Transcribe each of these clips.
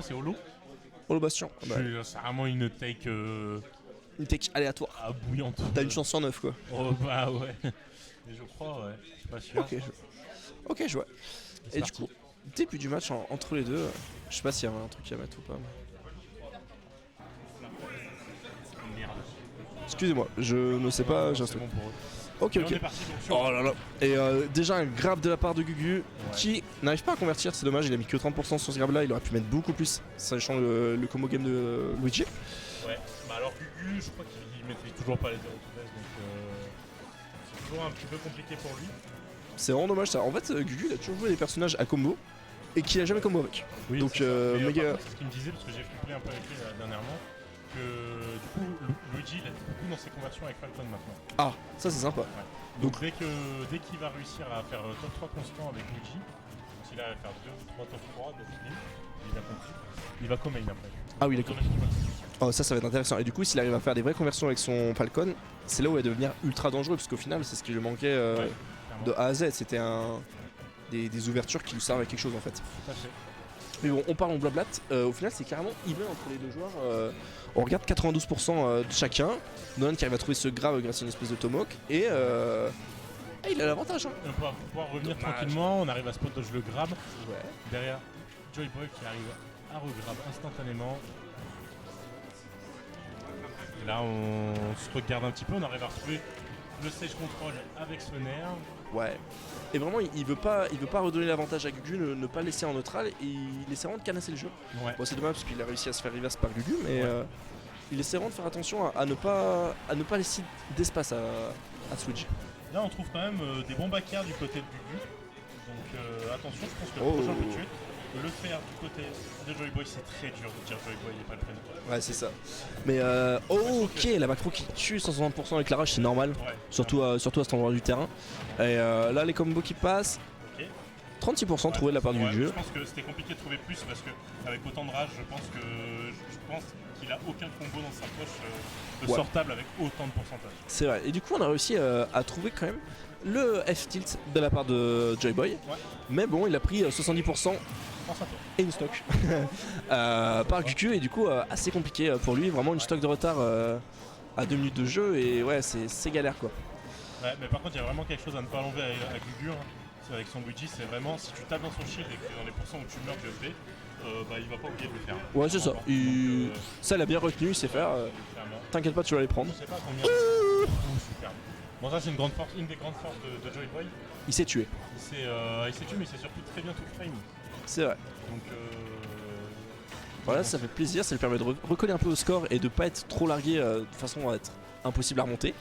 C'est holo. Holo Bastion. Bah, C'est vraiment une take une tech aléatoire. bouillante. T'as une chance sur 9 quoi. Oh bah ouais. Et je crois, ouais. Je suis pas sûr. Ok, je vois. C'est Et du parti. coup, début du match entre les deux, je sais pas s'il y avait un truc à mettre ou pas. Merde. Excusez-moi, je ne sais pas, j'ai un C'est truc. bon pour eux. Ok, Et on ok. est parti donc sur. Oh là là. Et déjà un grab de la part de Gugu qui n'arrive pas à convertir, c'est dommage, il a mis que 30% sur ce grab là, il aurait pu mettre beaucoup plus, sachant le combo game de Luigi. Ouais. Bah alors Gugu, je crois qu'il maîtrise toujours pas les 0 to base, donc c'est toujours un petit peu compliqué pour lui. C'est vraiment dommage ça. En fait, Gugu il a toujours joué des personnages à combo et qui a jamais combo avec. Oui, Donc, c'est ça. Mais, méga- par contre, c'est ce qu'il me disait, parce que j'ai flippé un peu avec lui dernièrement, que du coup Luigi il a beaucoup dans ses conversions avec Falcon maintenant. Ah, ça c'est sympa. Ouais. Donc dès qu'il va réussir à faire top 3 constant avec Luigi, s'il arrive à faire 2 ou 3 top 3 d'affilée, il a compris, il va co-main après. Ah oui, d'accord. Oh, ça va être intéressant. Et du coup, s'il arrive à faire des vraies conversions avec son Falcon, c'est là où il va devenir ultra dangereux, parce qu'au final, c'est ce qui lui manquait de A à Z. C'était des ouvertures qui lui servent à quelque chose en fait. Tout à fait. Mais bon, on parle en blablat. Au final, c'est carrément even entre les deux joueurs. On regarde 92% de chacun. Nolan qui arrive à trouver ce grab grâce à une espèce de tomahawk. Et il a l'avantage. Hein. On va pouvoir revenir Dommage. tranquillement, on arrive à spot dodge le grab. Ouais. Derrière, Joy Boy qui arrive à regrab instantanément. Et là, on se regarde un petit peu, on arrive à retrouver le stage control avec ce nerf. Ouais. Et vraiment, il veut pas redonner l'avantage à Gugu, ne pas le laisser en neutral. Et il essaie vraiment de canasser le jeu. Ouais. Bon, c'est dommage parce qu'il a réussi à se faire reverse par Gugu, mais Ouais. il essaie vraiment de faire attention à ne pas laisser d'espace à Switch. Là, on trouve quand même des bons backers du côté de Gugu. Donc attention, je pense que le Oh. prochain peut tuer. Le faire du côté de Joy Boy, c'est très dur de dire Joy Boy n'est pas le prénom. Ouais, c'est ça. Mais ok, la back throw qui tue 160% avec la rush, c'est normal. Ouais. Surtout à cet endroit du terrain. Et là, les combos qui passent, Ok. 36% trouvé de la part du Ouais, jeu. je pense que c'était compliqué de trouver plus parce que avec autant de rage, je pense qu'il a aucun combo dans sa poche de Ouais. sortable avec autant de pourcentage. C'est vrai. Et du coup, on a réussi à trouver quand même le F-tilt de la part de Joy Boy. Ouais. Mais bon, il a pris 70% Pense à toi. et une stock par Gugu. Et du coup, assez compliqué pour lui. Vraiment une stock de retard à 2 minutes de jeu. Et ouais, c'est galère quoi. Ouais, mais par contre, il y a vraiment quelque chose à ne pas enlever à Gugu. Hein. C'est avec son Luigi, c'est vraiment si tu tapes dans son shield et que dans les pourcents où tu meurs de FP, bah, il va pas oublier de le faire. Ouais, c'est ça. Donc, Ça, il a bien retenu, il sait faire. clairement. T'inquiète pas, tu vas les prendre. Je sais pas combien. Super. Bon, ça, c'est une des grandes forces de Joy Boy. Il s'est tué. Il s'est tué, mais c'est surtout très bien tout frame. C'est vrai. Donc, Voilà, ça fait plaisir, ça lui permet de recoller un peu au score et de pas être trop largué de façon à être impossible à remonter.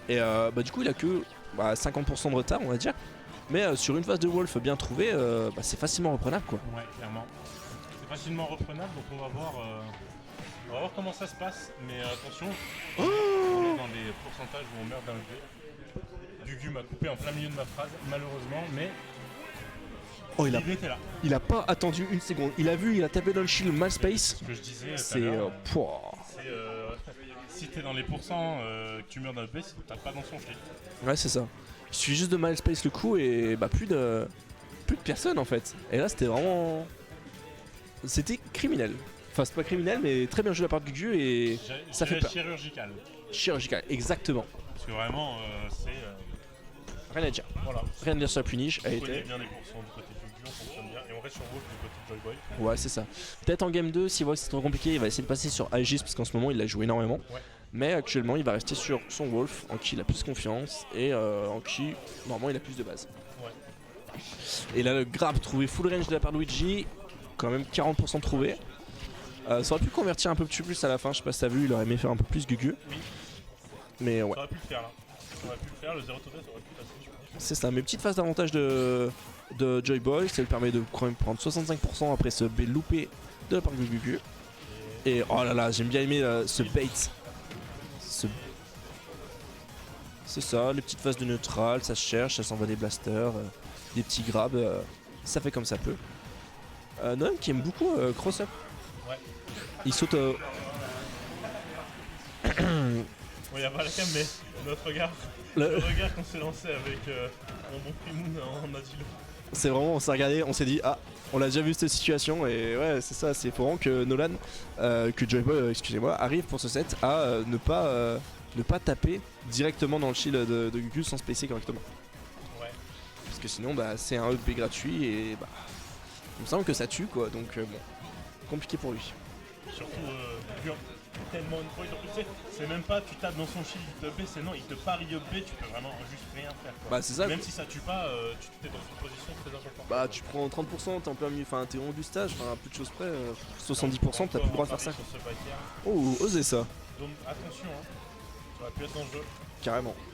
Ouais. Et bah, du coup, il a que 50% de retard, on va dire. Mais sur une phase de Wolf bien trouvée, c'est facilement reprenable quoi. Ouais, clairement. C'est facilement reprenable, donc on va voir comment ça se passe. Mais attention, on est dans les pourcentages où on meurt d'un G. Gugu m'a coupé en plein milieu de ma phrase, malheureusement, mais Oh, il l'idée était là. a pas attendu une seconde. Il a vu, il a tapé dans le shield mal space. Ce que je disais tout à C'est. l'heure, Pouah. si t'es dans les pourcents que tu meurs d'un G, t'as pas dans son shield. Ouais, c'est ça. Il suffit juste de mal space le coup et plus de personne en fait. Et là, c'était vraiment. C'était criminel. Enfin, c'est pas criminel, mais très bien joué de la part de Gugu et ça fait peur. Chirurgical. Chirurgical, exactement. Parce que vraiment, c'est. Rien à dire. Voilà. Rien à dire sur la punish. Elle On connaît était. bien les pourcents du côté de Gugu, on fonctionne bien. Et on reste sur Wolf du côté de Joy Boy. Ouais, c'est ça. Peut-être en game 2, s'il voit que c'est trop compliqué, il va essayer de passer sur Aegis parce qu'en ce moment il l'a joué énormément. Ouais. Mais actuellement, il va rester sur son Wolf en qui il a plus confiance et en qui normalement il a plus de base. Ouais. Et là, le grab trouvé full range de la part de Luigi, quand même 40% trouvé. Ça aurait pu convertir un peu plus à la fin, je sais pas si t'as vu, il aurait aimé faire un peu plus Gugu. Oui. Mais ouais, Ça aurait pu le faire là. Ça aurait pu le faire, le 0 to death aurait pu passer, je pense. c'est ça. Mais petite phase d'avantage de Joy Boy, ça lui permet de quand même prendre 65% après ce B loupé de la part de Gugu. Et oh là là, j'aime bien aimer ce bait. C'est ça, les petites phases de neutral, ça se cherche, ça s'envoie des blasters, des petits grabs, ça fait comme ça peut. Noam qui aime beaucoup cross-up. Ouais. Il saute. Bon, il n'y a pas la cam, mais notre regard. Le regard qu'on s'est lancé avec mon bon Primoun en asilo. C'est vraiment, on s'est regardé, on s'est dit, ah, on a déjà vu cette situation et ouais, c'est ça, c'est vraiment que Nolan, que Joyboy, excusez-moi, arrive pour ce set à ne pas taper directement dans le shield de Gugu sans spacer correctement. Ouais. Parce que sinon, bah, c'est un EP gratuit et bah, il me semble que ça tue quoi, donc bon, compliqué pour lui. Surtout, Gugu, tellement une fois, c'est même pas tu tapes dans son shield, il te B, c'est non, il te parie up B, tu peux vraiment juste rien faire quoi. Bah, c'est ça. Même si ça tue pas, tu t'es dans une position très importante. Bah, tu prends 30%, t'es en plein milieu, enfin, t'es en du stage, enfin, à peu de choses près, 70%, t'as plus le droit de faire ça. Sur ce backer. Oh, osez ça. Donc attention, hein. Ça va plus être dangereux.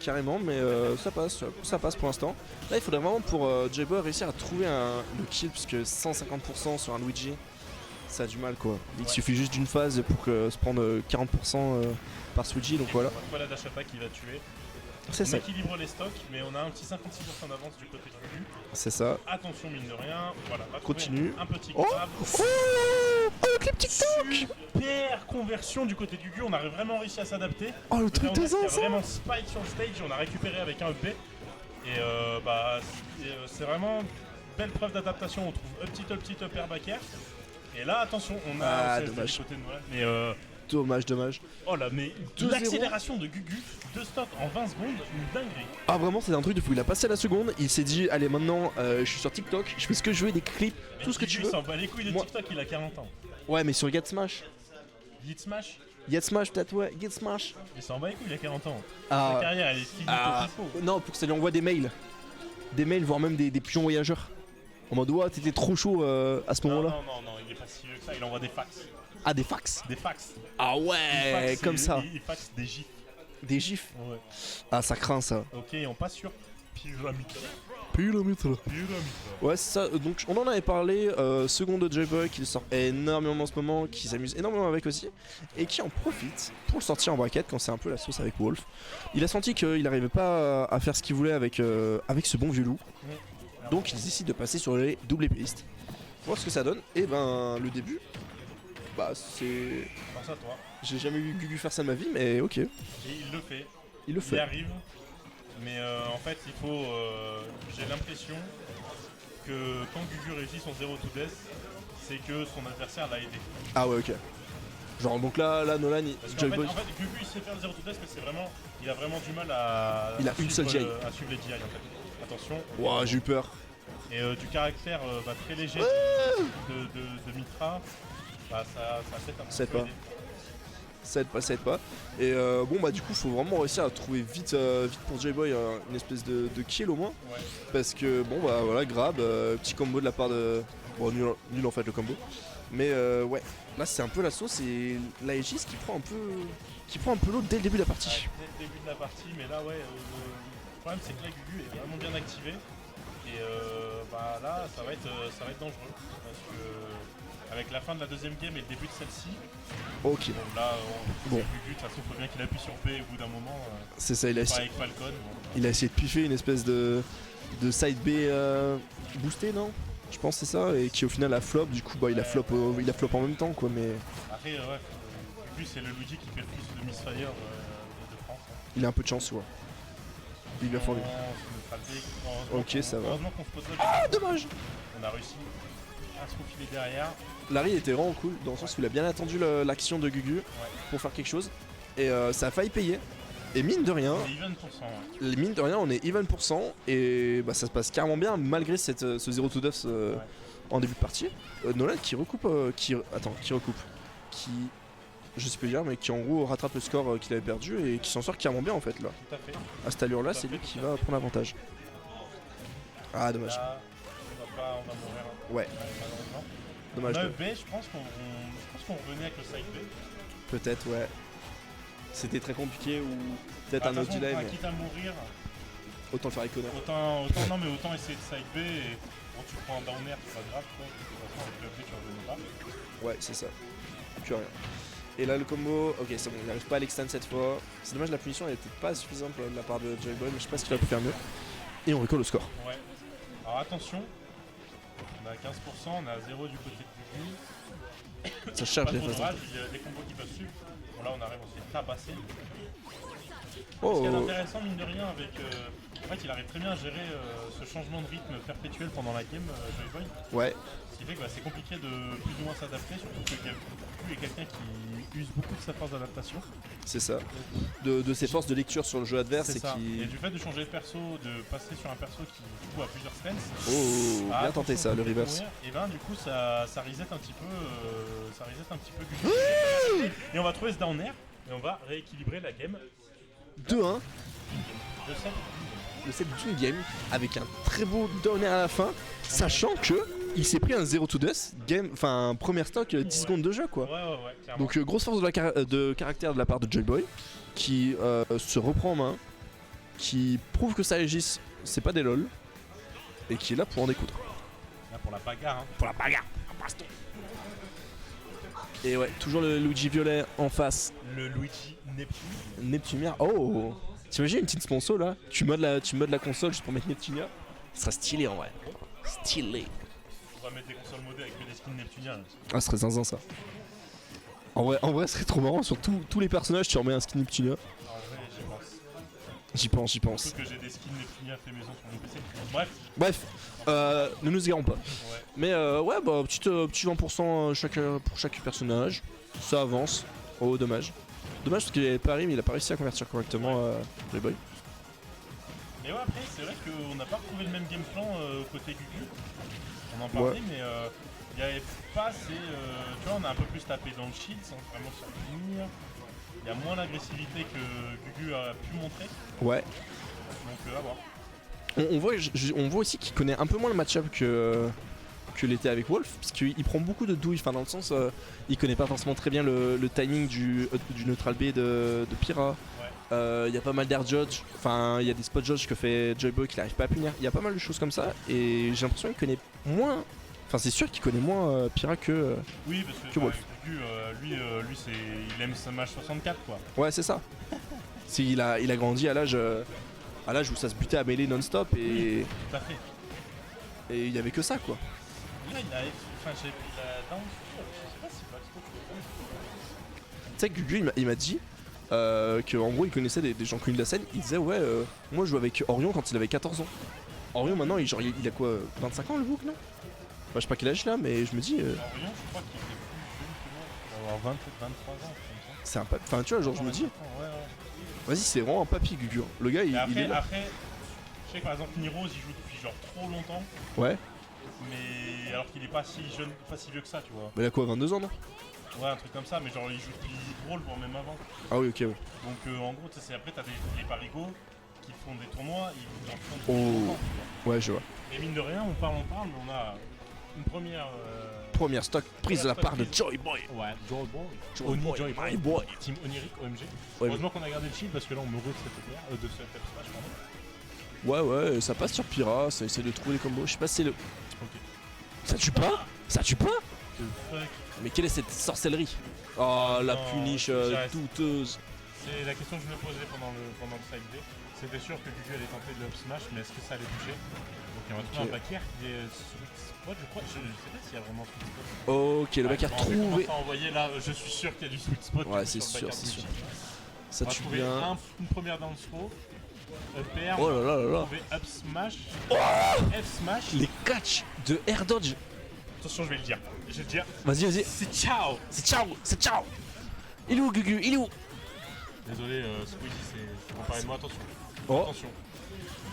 Carrément, mais ça passe pour l'instant. Là, il faudrait vraiment pour J-Boy réussir à trouver le kill, puisque 150% sur un Luigi, ça a du mal quoi. Il suffit juste d'une phase pour se prendre 40% par Luigi, donc voilà. Voilà la dash attack qui va tuer. C'est ça. On équilibre les stocks, mais on a un petit 56% d'avance du côté de Gugu. C'est ça. Attention, mine de rien. Voilà, va Continue. Un petit Oh, grab. oh, le clip TikTok. Super conversion du côté de Gugu. On a vraiment réussi à s'adapter. Oh, le truc de Il y a ça. vraiment spike sur le stage. On a récupéré avec un EP. Et bah, c'est vraiment belle preuve d'adaptation. On trouve un petit upper back air. Et là, attention, on a dommage. du côté de Nolan. Mais Dommage. oh là, mais 2-0. l'accélération de Gugu, 2 stocks en 20 secondes, une dinguerie. Ah vraiment c'est un truc de fou, il a passé la seconde, il s'est dit allez maintenant je suis sur TikTok, je fais ce que je veux, des clips, Mais tout ce que tu Gugu, veux. il s'en bat les couilles de Moi- TikTok, il a 40 ans. Ouais mais sur Get Smash, Hit Smash, peut-être ouais, Get Smash. il s'en bat les couilles, il a 40 ans. Ah, Sa carrière, elle est finie ah, au pipeau. non pour que ça lui envoie des mails, voire même des pigeons voyageurs. En mode ouais t'étais trop chaud à ce Non, moment-là. non, il est pas si vieux que ça, il envoie des fax. Ah des fax. Des fax. Ah Il ouais faxe, comme ça. Il faxe des gifs. Des gifs. Ouais. Ah ça craint ça. Ok, on passe sur Pyramide. Ouais c'est ça, donc on en avait parlé, second de J-Boy qui le sort énormément en ce moment, qui s'amuse énormément avec aussi, et qui en profite pour le sortir en bracket quand c'est un peu la sauce avec Wolf. Il a senti qu'il n'arrivait pas à faire ce qu'il voulait avec ce bon vieux loup, donc il décide de passer sur les doubles épistes. Voir ce que ça donne, et ben le début, bah c'est... Pense à toi. J'ai jamais vu Gugu faire ça de ma vie, mais ok, Et il le fait. il le Il y fait. arrive. Mais en fait, il faut. J'ai l'impression que quand Gugu réussit son 0 to death, c'est que son adversaire l'a aidé. Ah ouais ok. Genre donc là Nolan, Parce qu'en J-Boy... fait, Gugu il sait faire le 0 to death, mais c'est vraiment. Il a vraiment du mal à. Il a une seule GI. À suivre les GI en fait. Attention. Ouah j'ai eu peur. Et du caractère très léger de Mitra, bah, ça fait un Ça aide peu pas. aider. Ça aide pas. Et bon bah du coup faut vraiment réussir à trouver vite pour J-Boy une espèce de kill au moins. Ouais. Parce que bon bah voilà grab, petit combo de la part de... Bon nul en fait le combo. Mais ouais, là c'est un peu la sauce et l'Aegis qui prend un peu l'eau dès le début de la partie. Ouais, dès le début de la partie, mais là ouais, le problème c'est que là Gugu est vraiment bien activé. Et bah là ça va être dangereux. Parce que avec la fin de la deuxième game et le début de celle-ci, Ok, bon, là Bon. Gugu de toute façon faut bien qu'il appuie sur P au bout d'un moment. c'est ça, Pas avec Falcon. Bon. il a essayé de piffer une espèce de side B boosté non, je pense que c'est ça, et qui au final a flop, du coup bah il a flop en même temps quoi, mais Après ouais, Gugu c'est le Luigi qui fait le plus de misfire de France. Hein. il a un peu de chance ouais. Il est bien fort lui. Ok, ça va. Heureusement qu'on se pose là. Ah dommage. On a réussi à se faufiler derrière. Larry était vraiment cool dans le sens où il a bien attendu l'action de Gugu pour faire quelque chose, et ça a failli payer. Et mine de rien, On est even pour cent. Ouais. on est even %, et bah, ça se passe carrément bien malgré ce 0 to death en début de partie. Nolan qui recoupe, je sais plus dire, mais qui en gros rattrape le score qu'il avait perdu et qui s'en sort carrément bien en fait là. Tout à fait. À cette allure là, c'est lui qui va prendre l'avantage. Ah dommage. Là, on va mourir. Hein. Ouais, Malheureusement. dommage. On a B, je pense qu'on revenait avec le side B. Peut-être ouais. C'était très compliqué ou peut-être un autre Attention, delay, mais quitte à mourir, autant le faire avec honneur. autant essayer de side B et bon, tu prends un down air, c'est pas grave. Quoi. De toute façon, avec le B, tu revenais pas. Ouais, c'est ça. Plus rien. Et là, le combo, ok, c'est bon, il n'arrive pas à l'extend cette fois. C'est dommage, la punition elle était pas suffisante de la part de J-Boy, mais je sais pas ce qu'il a pu faire mieux. Et on recolle le score. Ouais. Alors attention, on est à 15%, on est à 0 du côté de Gugu. Ça charge Pas les trop de façons. rage, il y a des combos qui peuvent suivre. Bon là on arrive, on s'est tabassé. Ce qu'il y a Oh, d'intéressant, mine de rien, avec. En fait, il arrive très bien à gérer ce changement de rythme perpétuel pendant la game, Joy Boy. ouais, Ce qui fait que c'est compliqué de plus ou moins s'adapter, surtout que Goku est quelqu'un qui use beaucoup de sa force d'adaptation. c'est ça. De ses forces de lecture sur le jeu adverse C'est et ça. qui. Et du fait de changer de perso, de passer sur un perso qui du coup a plusieurs stances. Oh, bien tenté ça, le reverse. Et ben du coup ça reset un petit peu, Goku. Et on va trouver ce down air et on va rééquilibrer la game. 2-1, Je sais. le set d'une game avec un très beau downer à la fin, sachant que il s'est pris un 0-2 game, enfin première stock 10 secondes de jeu quoi. Ouais, clairement. Donc grosse force de caractère de la part de Joy Boy qui se reprend en main, qui prouve que sa Aegis c'est pas des lol et qui est là pour en découdre. Là pour la bagarre, hein. Pour la bagarre, un baston. Et ouais, toujours le Luigi violet en face. Le Luigi Neptune. Neptunia, oh, t'imagines une petite sponsor là, tu modes la console juste pour mettre Neptunia. Ce serait stylé en vrai. Stylé. On va mettre des consoles modées avec que des skins neptuniens. Là. Ah, ce serait zinzin ça. En vrai, ce serait trop marrant. Sur tous les personnages, tu remets un skin Neptunia. En vrai, j'y pense. J'y pense. Surtout que j'ai des skins neptuniens fait maison sur mon PC. Bref. Bref, ne nous égarons pas. Ouais. Mais ouais, bah, petit 20% pour chaque personnage. Ça avance. Oh, dommage. Dommage parce qu'il avait pari, mais il a pas réussi à convertir correctement les boys. Mais ouais, après, c'est vrai qu'on n'a pas retrouvé le même game plan côté Gugu. On en parlait, mais il n'y avait pas assez. Tu vois, on a un peu plus tapé dans le shield sans vraiment se retenir. Il y a moins d'agressivité que Gugu a pu montrer. Ouais. Donc, à voir. On voit aussi qu'il connaît un peu moins le match-up que l'était avec Wolf, parce qu'il prend beaucoup de douilles, enfin dans le sens, il connaît pas forcément très bien le timing du neutral B de Pyra. Il y a pas mal d'air judge, enfin il y a des spot judge que fait Joyboy qu'il n'arrive pas à punir. Il y a pas mal de choses comme ça, et j'ai l'impression qu'il connaît moins, enfin c'est sûr qu'il connaît moins Pyra que. Oui, parce que que Wolf. Gugu, lui il aime sa match 64 quoi. Ouais, c'est ça. Il a grandi à l'âge où ça se butait à mêler non-stop et Oui, tout à fait. et il y avait que ça quoi. Là, il a down, je sais pas si Baxter Tu sais que Gugu il m'a dit qu'en gros il connaissait des gens connus de la scène. Il disait ouais moi je jouais avec Orion quand il avait 14 ans. Orion maintenant il a quoi 25 ans le book non? Enfin, je sais pas quel âge là mais je me dis Orion, je crois qu'il était plus jeune que moi. Il doit avoir 23 ans, comme ça. c'est un enfin tu vois genre je me dis Ouais. vas-y c'est vraiment un papy Gugu. Le gars il est là. Après, je sais que par exemple Niro il joue depuis genre trop longtemps, Ouais. mais alors qu'il est pas si jeune, pas si vieux que ça, tu vois. Mais il a quoi 22 ans non? Ouais, un truc comme ça, mais genre il joue depuis Brawl, voire même avant. Ah oui ok ouais. Donc en gros, tu sais, après t'as les parigots qui font des tournois, ils en font Oh. depuis longtemps, tu vois. Ouais je vois. Et mine de rien, on parle, mais on a une première. Première stock prise de la part de Joy Boy. Ouais, Joy Boy. Joy Oni Boy, Joy my Boy. boy. Team Oniric, OMG. Ouais, Heureusement qu'on a gardé le shield parce que là on me de ce F Smash, pardon. Ouais ça passe sur Pyra, ça essaie de trouver les combos. Je sais pas si c'est le. Ok. Ça tue pas? Ça tue pas? The fuck. Mais quelle est cette sorcellerie? Oh la Non, punish j'arrête. douteuse. C'est la question que je me posais pendant le side B. C'était sûr que Gugu allait tenter de up smash, mais est-ce que ça allait toucher? Donc on va trouver un backer qui est sweet spot, je crois. Je sais pas s'il y a vraiment sweet spot. Ok, le backer On trouvé. va envoyer là, je suis sûr qu'il y a du sweet spot. Ouais, du coup, c'est sur le sûr, backer c'est de sûr. Gucci. Ça On va tue trouver bien. une première down throw. PR, Oh là là là on va là. trouver up smash. F smash. Les catchs de air dodge. Attention, je vais le dire. Je vais le dire. Vas-y. C'est ciao. C'est ciao. Il est où Gugu? Il est où? Désolé, Squeezie, c'est comparé de moi, attention. Oh. Attention.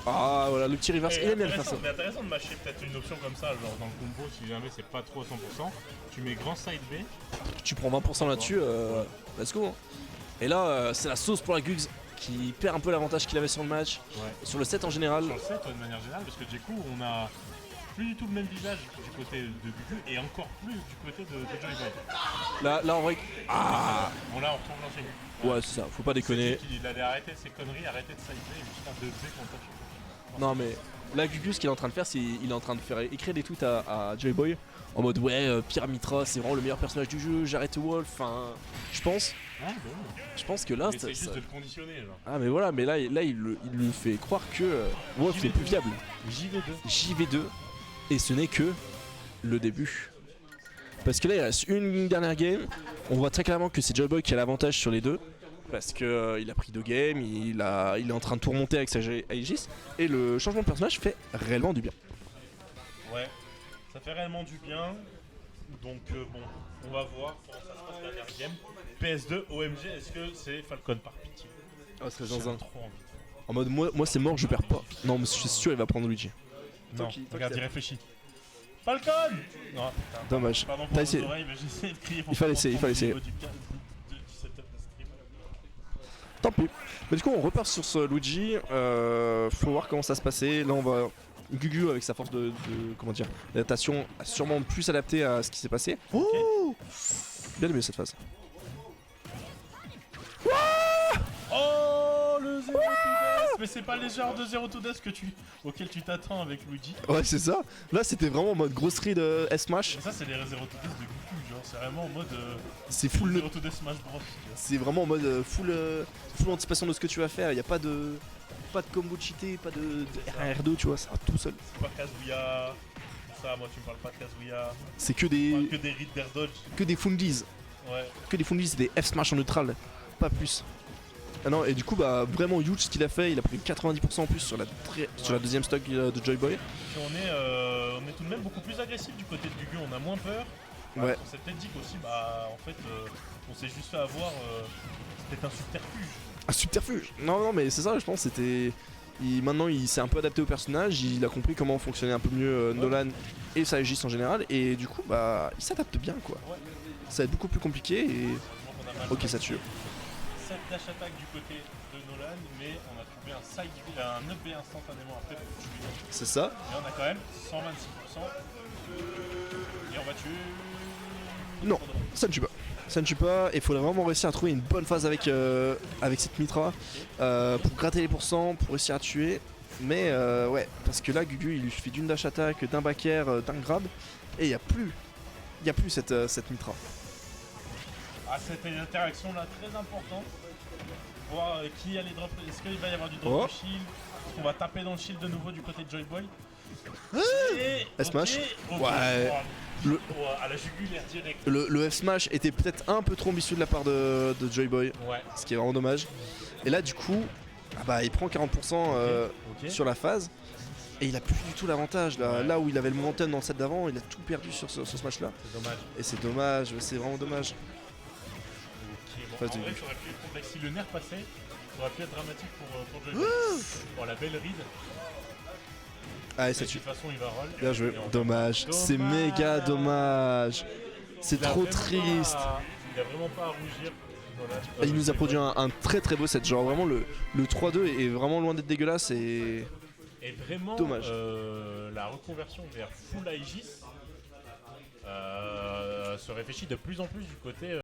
Ah voilà, le petit reverse. Et Il aime bien le faire ça. intéressant, mais intéressant de mâcher peut-être une option comme ça, genre dans le combo, si jamais c'est pas trop à 100%. Tu mets grand side B. Tu prends 20% là-dessus. Let's go. Et là, c'est la sauce pour la Gugs qui perd un peu l'avantage qu'il avait sur le match. Ouais. Sur le set en général. Sur le set, de manière générale, parce que du coup, on a plus du tout le même visage du côté de Gugu et encore plus du côté de Joy Boy. Là en vrai. Ah. Bon, là, on retrouve l'ancien Gugu. Ouais, c'est ça. Faut pas déconner. Il allait arrêter ses conneries, arrêter de side B et juste faire 2B contre touch. Non mais là Gugu ce qu'il est en train de faire c'est il est en train de faire écrire des tweets à Joy Boy en mode ouais Pyramitra c'est vraiment le meilleur personnage du jeu, j'arrête Wolf, enfin je pense Ouais, bon. que là C'est juste de le conditionner, genre. ah mais voilà mais là il lui fait croire que Wolf est plus viable. JV2. JV2 et ce n'est que le début. Parce que là il reste une dernière game, on voit très clairement que c'est Joy Boy qui a l'avantage sur les deux. parce que il a pris 2 games, il est en train de tout remonter avec sa Aegis, et le changement de personnage fait réellement du bien. Ouais, ça fait réellement du bien. Donc bon, on va voir comment ça se passe la dernière game. PS2, OMG, est-ce que c'est Falcon par pitié? Très J'ai zinzin. trop envie. En mode moi c'est mort, je perds pas. Non mais je suis sûr il va prendre Luigi. Non, regarde, il réfléchit. Falcon! Non, putain. Dommage. Pardon pour T'as vos essayé. oreilles, mais j'ai essayé de crier pour Il fallait pas essayer, m'entendre il fallait au niveau du setup de stream. Tant pis. Mais du coup on repart sur ce Luigi. Faut voir comment ça se passait. Là on va. Gugu avec sa force de comment dire d'adaptation a sûrement plus adapté à ce qui s'est passé. Oh, bien aimé cette phase. Oh, le 0 to death! Mais c'est pas le genre de 0 to death auquel tu t'attends avec Luigi. Ouais c'est ça. Là c'était vraiment en mode grosserie de S-Smash. Et ça, c'est les 0 to death de Goku, genre, c'est vraiment en mode. C'est full 0 to death Smash Bros. Tu vois. C'est vraiment en mode full anticipation de ce que tu vas faire. Y a pas de combo cheaté, pas de R1R2, tu vois, ça va tout seul. C'est pas Kazuya. Ça, moi, tu me parles pas de Kazuya. C'est que Que des Ritter Dodge. que des fundies. Ouais. Que des fundies, des F-Smash en neutral, pas plus. Ah non, et du coup, bah vraiment huge ce qu'il a fait, il a pris 90% en plus sur la deuxième stock de Joy Boy. Puis on est tout de même beaucoup plus agressif du côté de Gugu, on a moins peur. Ouais. On s'est peut-être dit qu'aussi, bah en fait, on s'est juste fait avoir. C'était un subterfuge. Un subterfuge. Non, mais c'est ça, je pense, c'était. Maintenant, il s'est un peu adapté au personnage, il a compris comment fonctionnait un peu mieux Nolan et sa Aegis en général, et du coup, bah, il s'adapte bien, quoi. Ouais. Ça va être beaucoup plus compliqué, et. Donc on a mal Ok, ça tue. 7 dash attack du côté de Nolan, mais on a trouvé un up B instantanément après pour tuer. C'est ça. Et on a quand même 126%. Et on va tuer. Non, ça ne tue pas. Ça ne tue pas, et il faudrait vraiment réussir à trouver une bonne phase avec cette Mitra pour gratter les pourcents, pour réussir à tuer. Mais ouais, parce que là, Gugu, il lui suffit d'une dash attack, d'un back air, d'un grab, et il n'y a plus cette Mitra. Ah, c'était une interaction là très importante. Voir qui allait drop. Est-ce qu'il va y avoir du drop de shield? Est-ce qu'on va taper dans le shield de nouveau du côté de Joy Boy? S-Smash. Ok. Ouais. À la jugulaire direct. Le F-Smash était peut-être un peu trop ambitieux de la part de Joy Boy, Ouais. ce qui est vraiment dommage. Et là, du coup, ah bah, il prend 40% Ok. sur la phase. Et il a plus du tout l'avantage là. Ouais. Là où il avait le momentum dans le set d'avant, il a tout perdu sur ce match là. C'est dommage. Et c'est dommage, c'est vraiment dommage. Ok, bon, Phase en de vrai, but. ça aurait pu être complexe. Si le nerf passait, ça aurait pu être dramatique pour Joy Boy. Bon, la belle ride. Ah, et Et ça de tue. toute façon, il va roll. Bien joué. Et on- Dommage. C'est méga dommage. C'est Il a trop vraiment triste. Il a vraiment pas à rougir. Voilà, Il nous a produit un très très beau set. Genre vraiment le 3-2 est vraiment loin d'être dégueulasse et. Et vraiment, Dommage. La reconversion vers full Aegis se réfléchit de plus en plus du côté